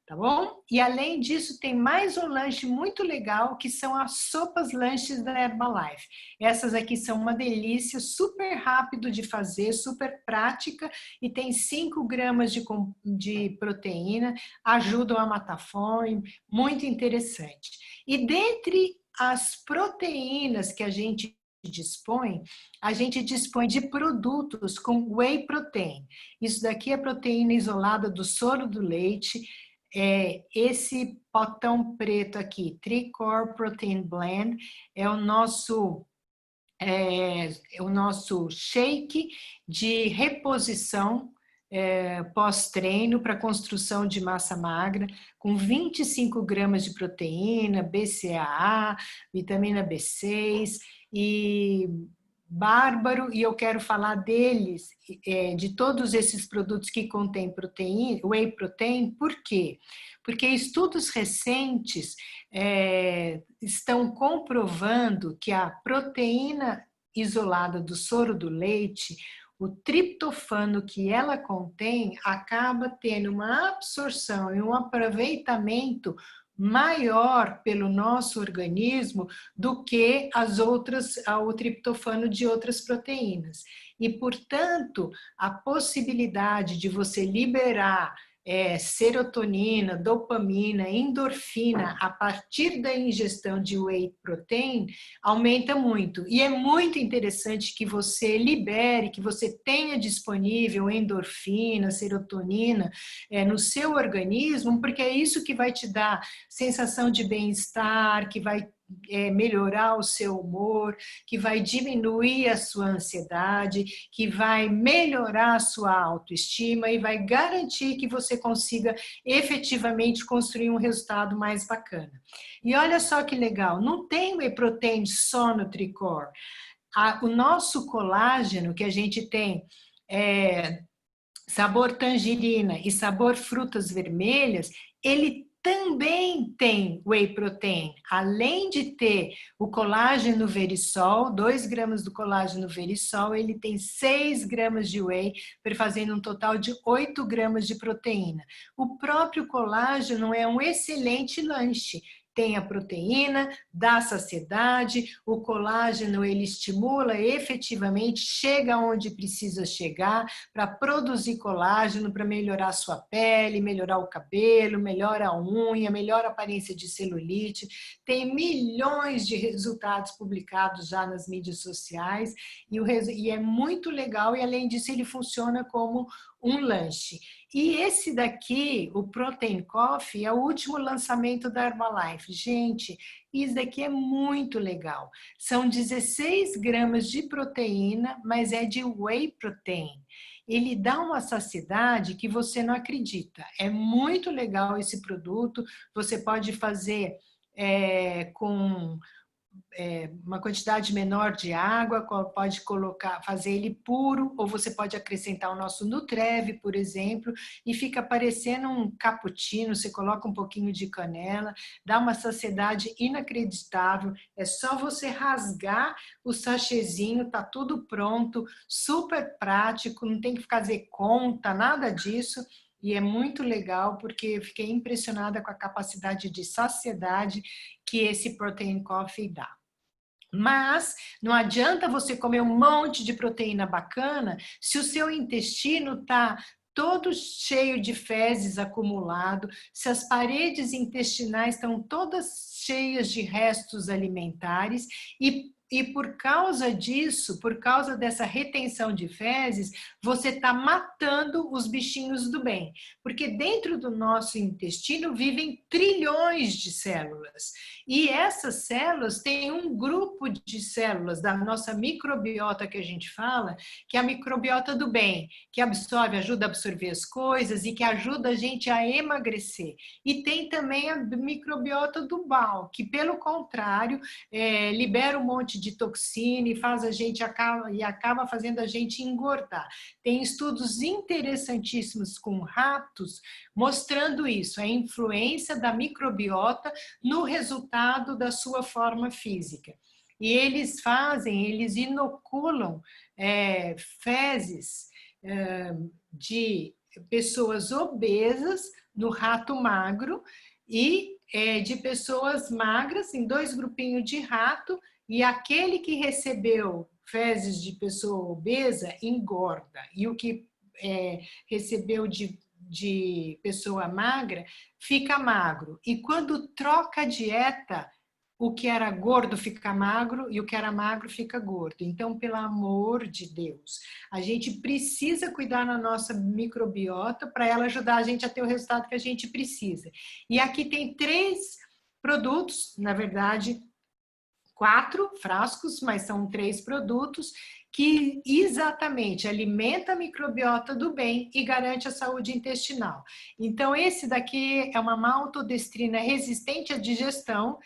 Tá bom? E além disso, tem mais um lanche muito legal, que são as sopas lanches da Herbalife. Essas aqui são uma delícia, super rápido de fazer, super prática, e tem 5 gramas de proteína, ajudam a matar fome, muito interessante. E dentre as proteínas que a gente dispõe de produtos com whey protein. Isso daqui é proteína isolada do soro do leite. Esse potão preto aqui, Tri-Core Protein Blend, é o nosso shake de reposição pós-treino para construção de massa magra, com 25 gramas de proteína, BCAA, vitamina B6 e bárbaro, e eu quero falar deles, de todos esses produtos que contêm proteína, whey protein. Por quê? Porque estudos recentes estão comprovando que a proteína isolada do soro do leite, o triptofano que ela contém, acaba tendo uma absorção e um aproveitamento maior pelo nosso organismo do que o triptofano de outras proteínas. E, portanto, a possibilidade de você liberar serotonina, dopamina, endorfina a partir da ingestão de whey protein aumenta muito. E é muito interessante que você libere, que você tenha disponível endorfina, serotonina no seu organismo, porque é isso que vai te dar sensação de bem-estar, que vai melhorar o seu humor, que vai diminuir a sua ansiedade, que vai melhorar a sua autoestima e vai garantir que você consiga efetivamente construir um resultado mais bacana. E olha só que legal, não tem whey protein só no Tri-Core. O nosso colágeno que a gente tem sabor tangerina e sabor frutas vermelhas, ele também tem whey protein, além de ter o colágeno verisol, 2 gramas do colágeno verisol, ele tem 6 gramas de whey, fazendo um total de 8 gramas de proteína. O próprio colágeno é um excelente lanche. Tem a proteína, dá saciedade, o colágeno ele estimula efetivamente, chega onde precisa chegar para produzir colágeno, para melhorar a sua pele, melhorar o cabelo, melhora a unha, melhora a aparência de celulite. Tem milhões de resultados publicados já nas mídias sociais e é muito legal, e além disso ele funciona como um lanche. E esse daqui, o Protein Coffee, é o último lançamento da Herbalife. Gente, isso daqui é muito legal. São 16 gramas de proteína, mas é de whey protein. Ele dá uma saciedade que você não acredita. É muito legal esse produto. Você pode fazer com uma quantidade menor de água, pode fazer ele puro, ou você pode acrescentar o nosso Nutreve, por exemplo, e fica parecendo um cappuccino, você coloca um pouquinho de canela, dá uma saciedade inacreditável, é só você rasgar o sachêzinho, tá tudo pronto, super prático, não tem que fazer conta, nada disso. E é muito legal porque eu fiquei impressionada com a capacidade de saciedade que esse Protein Coffee dá. Mas não adianta você comer um monte de proteína bacana se o seu intestino está todo cheio de fezes acumulado, se as paredes intestinais estão todas cheias de restos alimentares e por causa disso, por causa dessa retenção de fezes, você está matando os bichinhos do bem. Porque dentro do nosso intestino vivem trilhões de células. E essas células têm um grupo de células da nossa microbiota que a gente fala, que é a microbiota do bem, que absorve, ajuda a absorver as coisas e que ajuda a gente a emagrecer. E tem também a microbiota do mal, que pelo contrário, libera um monte de toxina e faz a gente acaba fazendo a gente engordar. Tem estudos interessantíssimos com ratos mostrando isso, a influência da microbiota no resultado da sua forma física. E eles inoculam fezes de pessoas obesas no rato magro e de pessoas magras em 2 grupinhos de rato, e aquele que recebeu fezes de pessoa obesa engorda, e o que recebeu de pessoa magra fica magro. E quando troca a dieta, o que era gordo fica magro e o que era magro fica gordo. Então, pelo amor de Deus, a gente precisa cuidar da nossa microbiota para ela ajudar a gente a ter o resultado que a gente precisa. E aqui tem 3 produtos, na verdade, 4 frascos, mas são 3 produtos que exatamente alimenta a microbiota do bem e garante a saúde intestinal. Então, esse daqui é uma maltodestrina resistente à digestão,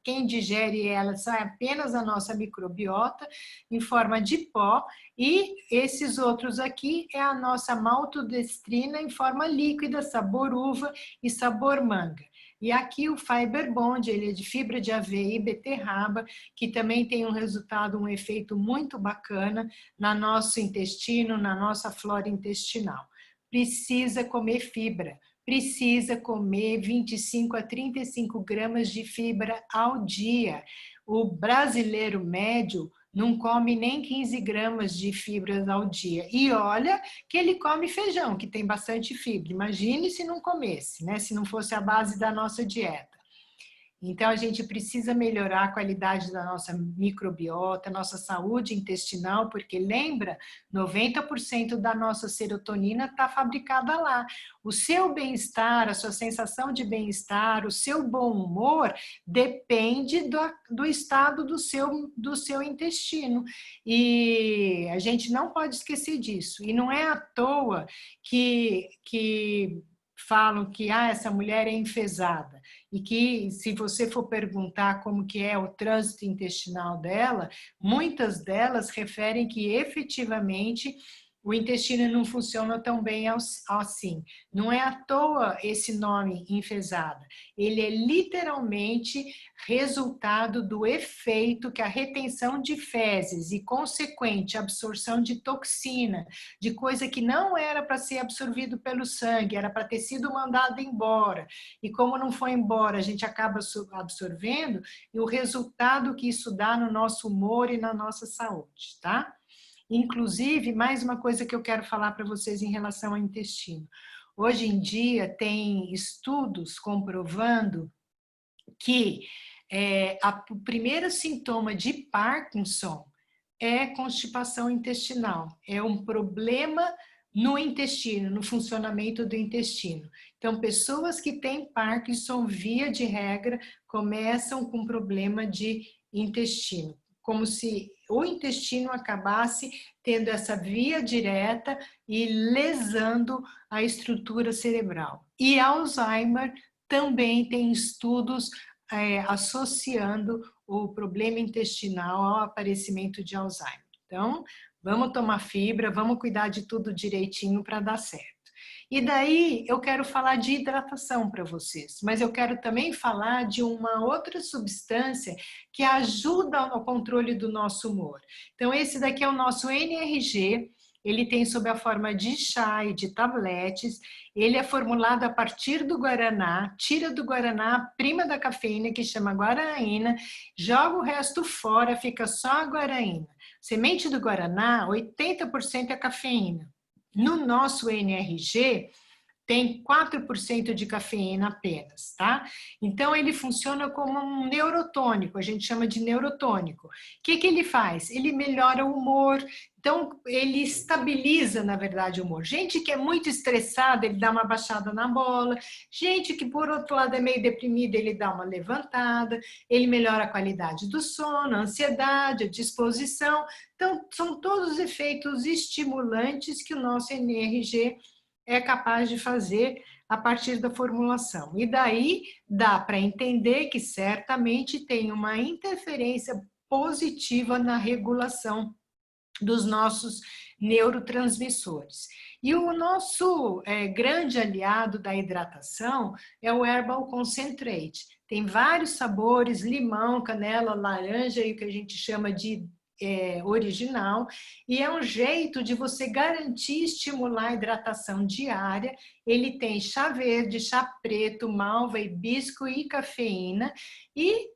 quem digere ela sai apenas a nossa microbiota em forma de pó, e esses outros aqui é a nossa maltodestrina em forma líquida, sabor uva e sabor manga. E aqui o Fiber Bond, ele é de fibra de aveia e beterraba, que também tem um efeito muito bacana no nosso intestino, na nossa flora intestinal. Precisa comer fibra, precisa comer 25 a 35 gramas de fibra ao dia. O brasileiro médio não come nem 15 gramas de fibras ao dia. E olha que ele come feijão, que tem bastante fibra. Imagine se não comesse, né? Se não fosse a base da nossa dieta. Então, a gente precisa melhorar a qualidade da nossa microbiota, nossa saúde intestinal, porque lembra, 90% da nossa serotonina está fabricada lá. O seu bem-estar, a sua sensação de bem-estar, o seu bom humor depende do estado do seu intestino. E a gente não pode esquecer disso. E não é à toa que falam que essa mulher é enfesada, e que se você for perguntar como que é o trânsito intestinal dela, muitas delas referem que efetivamente o intestino não funciona tão bem assim. Não é à toa esse nome enfesada. Ele é literalmente resultado do efeito que a retenção de fezes e consequente absorção de toxina, de coisa que não era para ser absorvido pelo sangue, era para ter sido mandado embora. E como não foi embora, a gente acaba absorvendo, e o resultado que isso dá no nosso humor e na nossa saúde, tá? Inclusive, mais uma coisa que eu quero falar para vocês em relação ao intestino. Hoje em dia tem estudos comprovando que o primeiro sintoma de Parkinson é constipação intestinal, é um problema no intestino, no funcionamento do intestino. Então, pessoas que têm Parkinson, via de regra, começam com problema de intestino, como se o intestino acabasse tendo essa via direta e lesando a estrutura cerebral. E Alzheimer também tem estudos associando o problema intestinal ao aparecimento de Alzheimer. Então, vamos tomar fibra, vamos cuidar de tudo direitinho para dar certo. E daí eu quero falar de hidratação para vocês, mas eu quero também falar de uma outra substância que ajuda no controle do nosso humor. Então esse daqui é o nosso NRG, ele tem sob a forma de chá e de tabletes, ele é formulado a partir do guaraná, tira do guaraná a prima da cafeína, que chama guaraína, joga o resto fora, fica só a guaraína. Semente do guaraná, 80% é cafeína. No nosso NRG, tem 4% de cafeína apenas, tá? Então, ele funciona como um neurotônico, a gente chama de neurotônico. O que ele faz? Ele melhora o humor, então, ele estabiliza, na verdade, o humor. Gente que é muito estressada, ele dá uma baixada na bola. Gente que, por outro lado, é meio deprimida, ele dá uma levantada. Ele melhora a qualidade do sono, a ansiedade, a disposição. Então, são todos efeitos estimulantes que o nosso NRG é capaz de fazer a partir da formulação. E daí dá para entender que certamente tem uma interferência positiva na regulação dos nossos neurotransmissores. E o nosso grande aliado da hidratação é o Herbal Concentrate. Tem vários sabores, limão, canela, laranja e o que a gente chama de original, e é um jeito de você garantir estimular a hidratação diária. Ele tem chá verde, chá preto, malva, hibisco e cafeína, e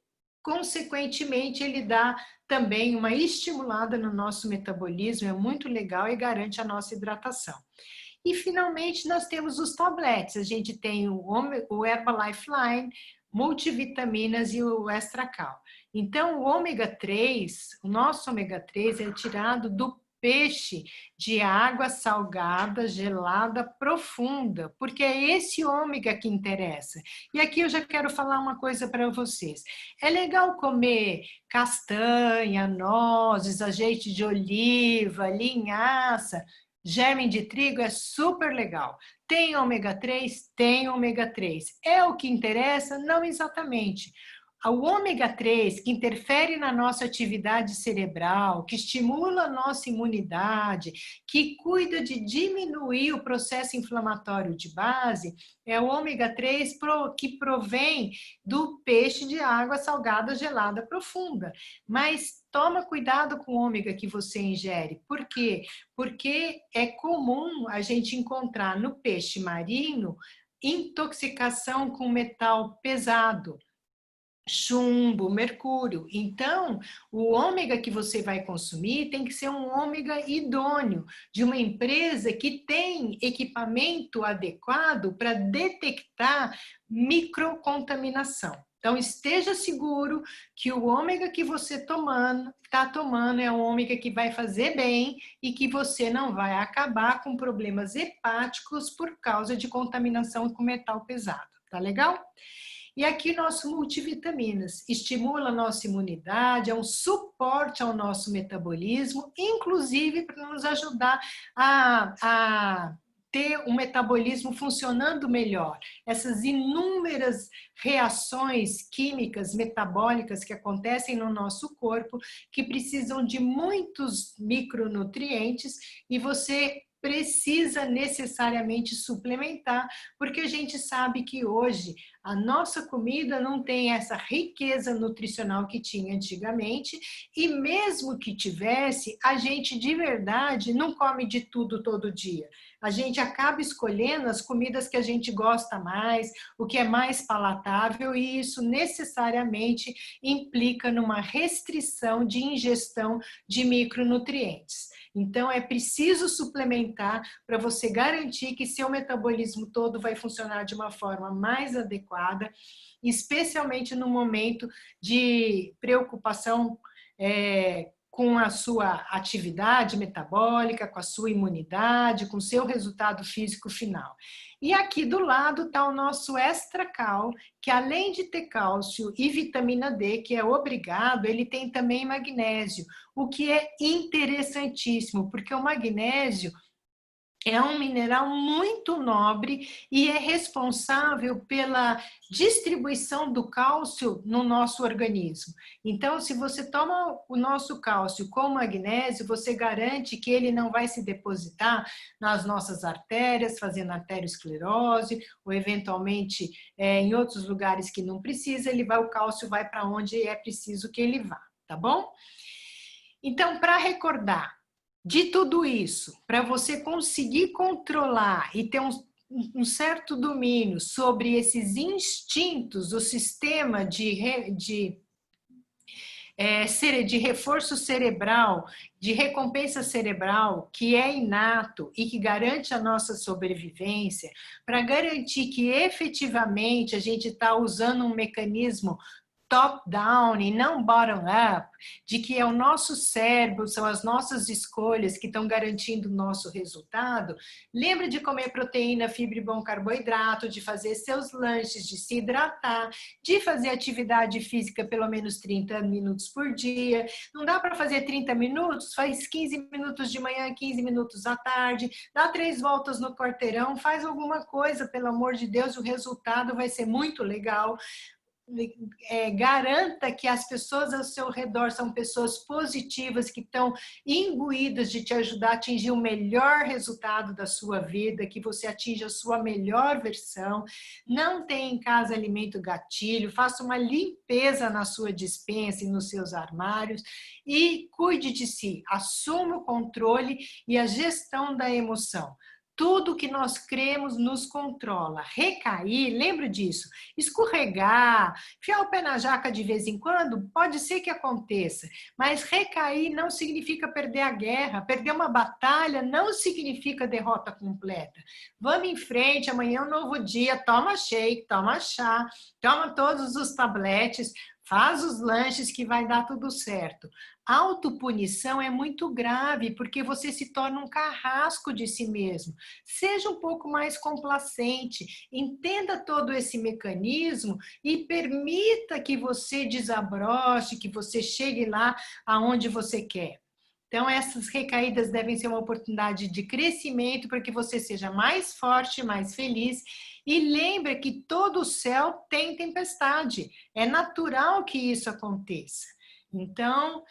consequentemente ele dá também uma estimulada no nosso metabolismo, é muito legal e garante a nossa hidratação. E finalmente nós temos os tabletes, a gente tem o Herbalife Line, multivitaminas e o Extra Cal. Então, o ômega 3, o nosso ômega 3 é tirado do peixe de água salgada, gelada, profunda, porque é esse ômega que interessa. E aqui eu já quero falar uma coisa para vocês. É legal comer castanha, nozes, azeite de oliva, linhaça, germe de trigo, é super legal. Tem ômega 3? Tem ômega 3. É o que interessa? Não exatamente. O ômega 3, que interfere na nossa atividade cerebral, que estimula a nossa imunidade, que cuida de diminuir o processo inflamatório de base, é o ômega 3 que provém do peixe de água salgada, gelada, profunda. Mas toma cuidado com o ômega que você ingere. Por quê? Porque é comum a gente encontrar no peixe marinho intoxicação com metal pesado, chumbo, mercúrio. Então, o ômega que você vai consumir tem que ser um ômega idôneo, de uma empresa que tem equipamento adequado para detectar microcontaminação. Então, esteja seguro que o ômega que você está tomando é um ômega que vai fazer bem e que você não vai acabar com problemas hepáticos por causa de contaminação com metal pesado. Tá legal? E aqui nosso multivitaminas, estimula a nossa imunidade, é um suporte ao nosso metabolismo, inclusive para nos ajudar a ter um metabolismo funcionando melhor. Essas inúmeras reações químicas, metabólicas que acontecem no nosso corpo, que precisam de muitos micronutrientes e você precisa necessariamente suplementar, porque a gente sabe que hoje a nossa comida não tem essa riqueza nutricional que tinha antigamente, e mesmo que tivesse, a gente de verdade não come de tudo todo dia. A gente acaba escolhendo as comidas que a gente gosta mais, o que é mais palatável, e isso necessariamente implica numa restrição de ingestão de micronutrientes. Então, é preciso suplementar para você garantir que seu metabolismo todo vai funcionar de uma forma mais adequada, especialmente no momento de preocupação com a sua atividade metabólica, com a sua imunidade, com o seu resultado físico final. E aqui do lado está o nosso Extra Cal, que além de ter cálcio e vitamina D, que é obrigado, ele tem também magnésio, o que é interessantíssimo, porque o magnésio É um mineral muito nobre e é responsável pela distribuição do cálcio no nosso organismo. Então, se você toma o nosso cálcio com magnésio, você garante que ele não vai se depositar nas nossas artérias, fazendo arteriosclerose, ou eventualmente em outros lugares que não precisa, o cálcio vai para onde é preciso que ele vá, tá bom? Então, para recordar, de tudo isso, para você conseguir controlar e ter um certo domínio sobre esses instintos, o sistema de reforço cerebral, de recompensa cerebral, que é inato e que garante a nossa sobrevivência, para garantir que efetivamente a gente está usando um mecanismo top-down e não bottom-up, de que é o nosso cérebro, são as nossas escolhas que estão garantindo o nosso resultado, lembre de comer proteína, fibra e bom carboidrato, de fazer seus lanches, de se hidratar, de fazer atividade física pelo menos 30 minutos por dia. Não dá para fazer 30 minutos? Faz 15 minutos de manhã, 15 minutos à tarde, dá 3 voltas no quarteirão, faz alguma coisa, pelo amor de Deus, o resultado vai ser muito legal. Garanta que as pessoas ao seu redor são pessoas positivas, que estão imbuídas de te ajudar a atingir o melhor resultado da sua vida, que você atinja a sua melhor versão. Não tem em casa alimento gatilho, faça uma limpeza na sua despensa e nos seus armários e cuide de si, assuma o controle e a gestão da emoção. Tudo que nós cremos nos controla. Recair, lembra disso. Escorregar, enfiar o pé na jaca de vez em quando, pode ser que aconteça. Mas recair não significa perder a guerra. Perder uma batalha não significa derrota completa. Vamos em frente, amanhã é um novo dia. Toma shake, toma chá, toma todos os tabletes, faz os lanches que vai dar tudo certo. Autopunição é muito grave, porque você se torna um carrasco de si mesmo. Seja um pouco mais complacente, entenda todo esse mecanismo e permita que você desabroche, que você chegue lá aonde você quer. Então, essas recaídas devem ser uma oportunidade de crescimento para que você seja mais forte, mais feliz. E lembre que todo o céu tem tempestade. É natural que isso aconteça. Então,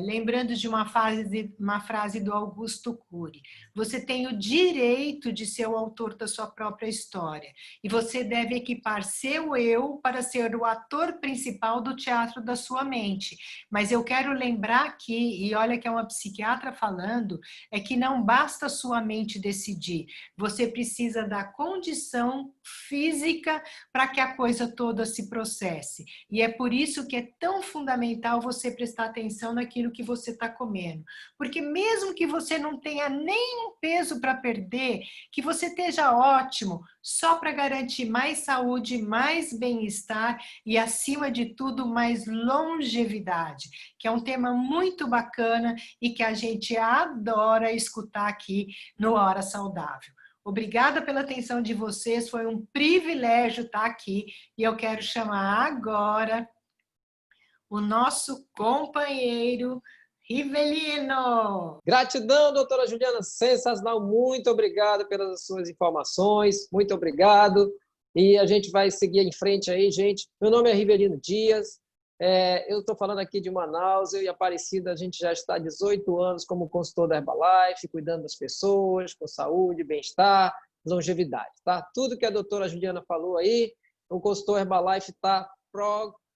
lembrando de uma frase do Augusto Cury, você tem o direito de ser o autor da sua própria história e você deve equipar seu eu para ser o ator principal do teatro da sua mente. Mas eu quero lembrar aqui, e olha que é uma psiquiatra falando, é que não basta a sua mente decidir, você precisa da condição física para que a coisa toda se processe. E é por isso que é tão fundamental você prestar atenção naquilo que você está comendo. Porque mesmo que você não tenha nem um peso para perder, que você esteja ótimo, só para garantir mais saúde, mais bem-estar e, acima de tudo, mais longevidade, que é um tema muito bacana e que a gente adora escutar aqui no Hora Saudável. Obrigada pela atenção de vocês, foi um privilégio estar aqui e eu quero chamar agora o nosso companheiro Rivelino. Gratidão, doutora Juliana, sensacional, muito obrigado pelas suas informações, muito obrigado. E a gente vai seguir em frente aí, gente. Meu nome é Rivelino Dias, eu estou falando aqui de Manaus, eu e a Aparecida, a gente já está há 18 anos como consultor da Herbalife, cuidando das pessoas, com saúde, bem-estar, longevidade, tá? Tudo que a doutora Juliana falou aí, o consultor Herbalife está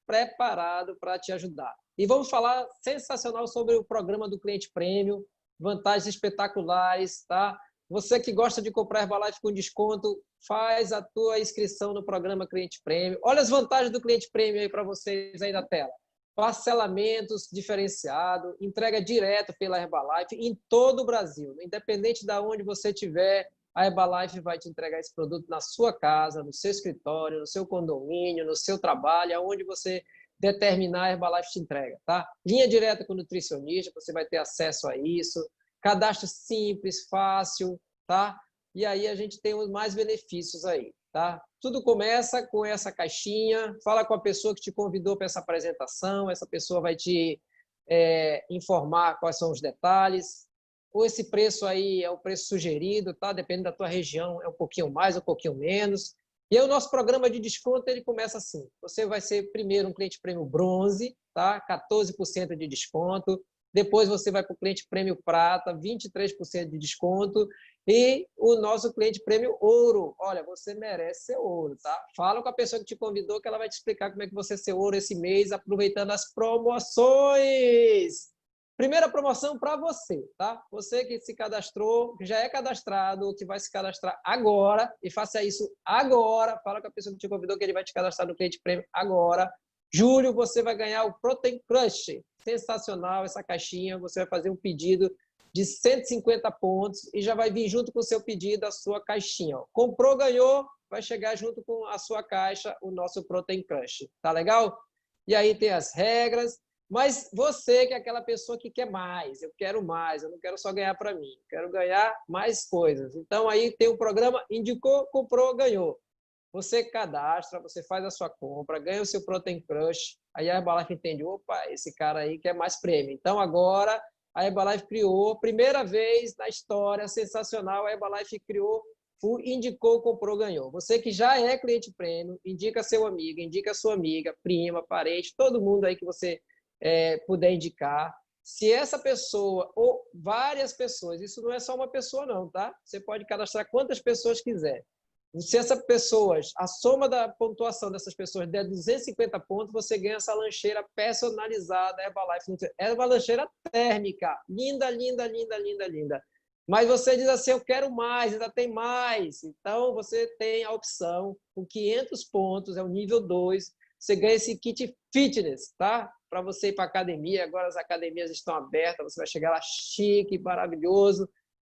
preparado para te ajudar. E vamos falar sensacional sobre o programa do Cliente Premium, vantagens espetaculares, tá? Você que gosta de comprar Herbalife com desconto, faz a tua inscrição no programa Cliente Premium. Olha as vantagens do Cliente Premium aí para vocês aí na tela. Parcelamentos diferenciado, entrega direto pela Herbalife em todo o Brasil. Independente de onde você estiver, a Herbalife vai te entregar esse produto na sua casa, no seu escritório, no seu condomínio, no seu trabalho, aonde você determinar, a Herbalife te entrega, tá? Linha direta com o nutricionista, você vai ter acesso a isso. Cadastro simples, fácil, tá? E aí a gente tem mais benefícios aí, tá? Tudo começa com essa caixinha, fala com a pessoa que te convidou para essa apresentação, essa pessoa vai te informar quais são os detalhes. ou esse preço aí é o preço sugerido, tá? Dependendo da tua região, é um pouquinho mais, um pouquinho menos. E aí o nosso programa de desconto, ele começa assim. Você vai ser primeiro um cliente prêmio bronze, tá? 14% de desconto. Depois você vai para o cliente prêmio prata, 23% de desconto. E o nosso cliente prêmio ouro. Olha, você merece ser ouro, tá? Fala com a pessoa que te convidou que ela vai te explicar como é que você ser ouro esse mês, aproveitando as promoções. Primeira promoção para você, tá? Você que se cadastrou, que já é cadastrado, ou que vai se cadastrar agora, e faça isso agora. Fala com a pessoa que te convidou que ele vai te cadastrar no cliente prêmio agora. Julho, você vai ganhar o Protein Crush. Sensacional essa caixinha. Você vai fazer um pedido de 150 pontos e já vai vir junto com o seu pedido a sua caixinha. Ó. Comprou, ganhou, vai chegar junto com a sua caixa o nosso Protein Crush. Tá legal? E aí tem as regras. Mas você que é aquela pessoa que quer mais, eu quero mais, eu não quero só ganhar para mim, quero ganhar mais coisas. Então, aí tem o programa Indicou, Comprou, Ganhou. Você cadastra, você faz a sua compra, ganha o seu Protein Crush, aí a Herbalife entende, opa, esse cara aí quer mais prêmio. Então, agora, a Herbalife criou, primeira vez na história, sensacional, a Herbalife criou, indicou, comprou, ganhou. Você que já é cliente prêmio, indica seu amigo, indica sua amiga, prima, parente, todo mundo aí que você puder indicar. Se essa pessoa ou várias pessoas, isso não é só uma pessoa não, tá? Você pode cadastrar quantas pessoas quiser. Se essas pessoas, a soma da pontuação dessas pessoas der 250 pontos, você ganha essa lancheira personalizada Herbalife. É uma lancheira térmica, linda, linda, linda, linda, linda. Mas você diz assim, eu quero mais, ainda tem mais. Então, você tem a opção, com 500 pontos, é o nível 2, você ganha esse kit fitness, tá? Para você ir para a academia, agora as academias estão abertas, você vai chegar lá chique, maravilhoso,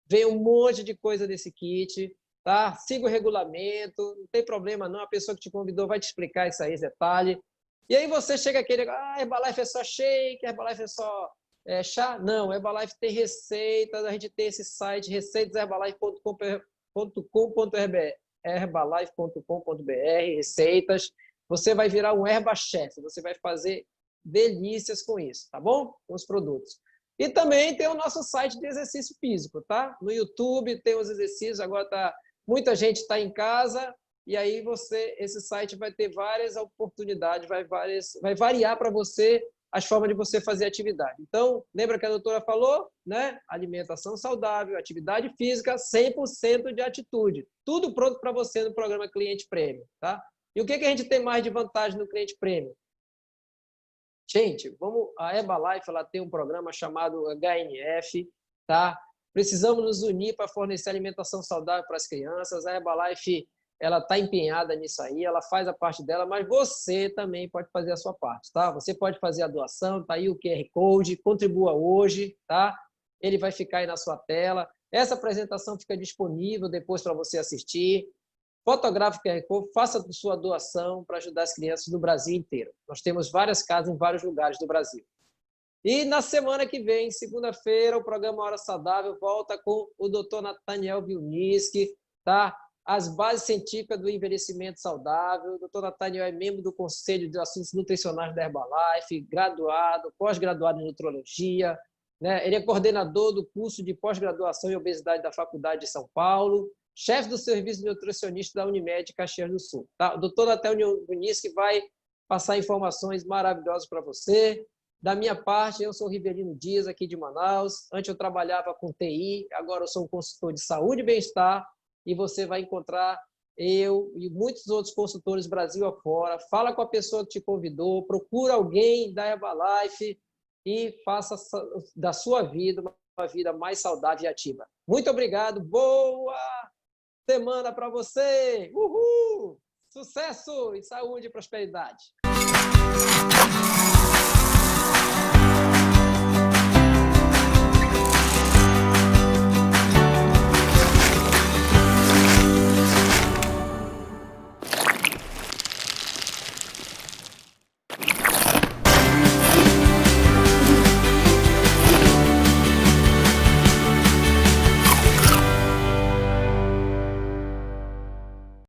vem um monte de coisa desse kit, tá? Siga o regulamento, não tem problema não, a pessoa que te convidou vai te explicar isso aí, esse detalhe. E aí você chega aqui, Herbalife é só shake, Herbalife é só chá? Não, Herbalife tem receitas, a gente tem esse site, receitaherbalife.com.br, herbalife.com.br, receitas. Você vai virar um herba-chefe, você vai fazer delícias com isso, tá bom? Com os produtos. E também tem o nosso site de exercício físico, tá? No YouTube tem os exercícios, agora muita gente está em casa, e aí esse site vai ter várias oportunidades, vai variar para você as formas de você fazer atividade. Então, lembra que a doutora falou, né? Alimentação saudável, atividade física, 100% de atitude. Tudo pronto para você no programa Cliente Prêmio, tá? E o que a gente tem mais de vantagem no Cliente Prêmio? Gente, a Herbalife ela tem um programa chamado HNF, tá? Precisamos nos unir para fornecer alimentação saudável para as crianças. A Herbalife ela está empenhada nisso aí, ela faz a parte dela, mas você também pode fazer a sua parte, tá? Você pode fazer a doação, tá aí o QR Code, contribua hoje, tá? Ele vai ficar aí na sua tela. Essa apresentação fica disponível depois para você assistir. Fotografe o QR Code, faça a sua doação para ajudar as crianças do Brasil inteiro. Nós temos várias casas em vários lugares do Brasil. E na semana que vem, segunda-feira, o programa Hora Saudável volta com o Dr. Nathaniel Vilniski, tá? As bases científicas do envelhecimento saudável. O Dr. Nathaniel é membro do Conselho de Assuntos Nutricionais da Herbalife, graduado, pós-graduado em Nutrologia, né? Ele é coordenador do curso de pós-graduação em obesidade da Faculdade de São Paulo, chefe do serviço de nutricionista da Unimed Caxias do Sul. Tá? O doutor Nathaniel Vilniski vai passar informações maravilhosas para você. Da minha parte, eu sou o Rivelino Dias, aqui de Manaus. Antes eu trabalhava com TI, agora eu sou um consultor de saúde e bem-estar, e você vai encontrar eu e muitos outros consultores Brasil afora. Fala com a pessoa que te convidou, procura alguém da Herbalife e faça da sua vida uma vida mais saudável e ativa. Muito obrigado, boa semana para você! Uhul! Sucesso e saúde e prosperidade!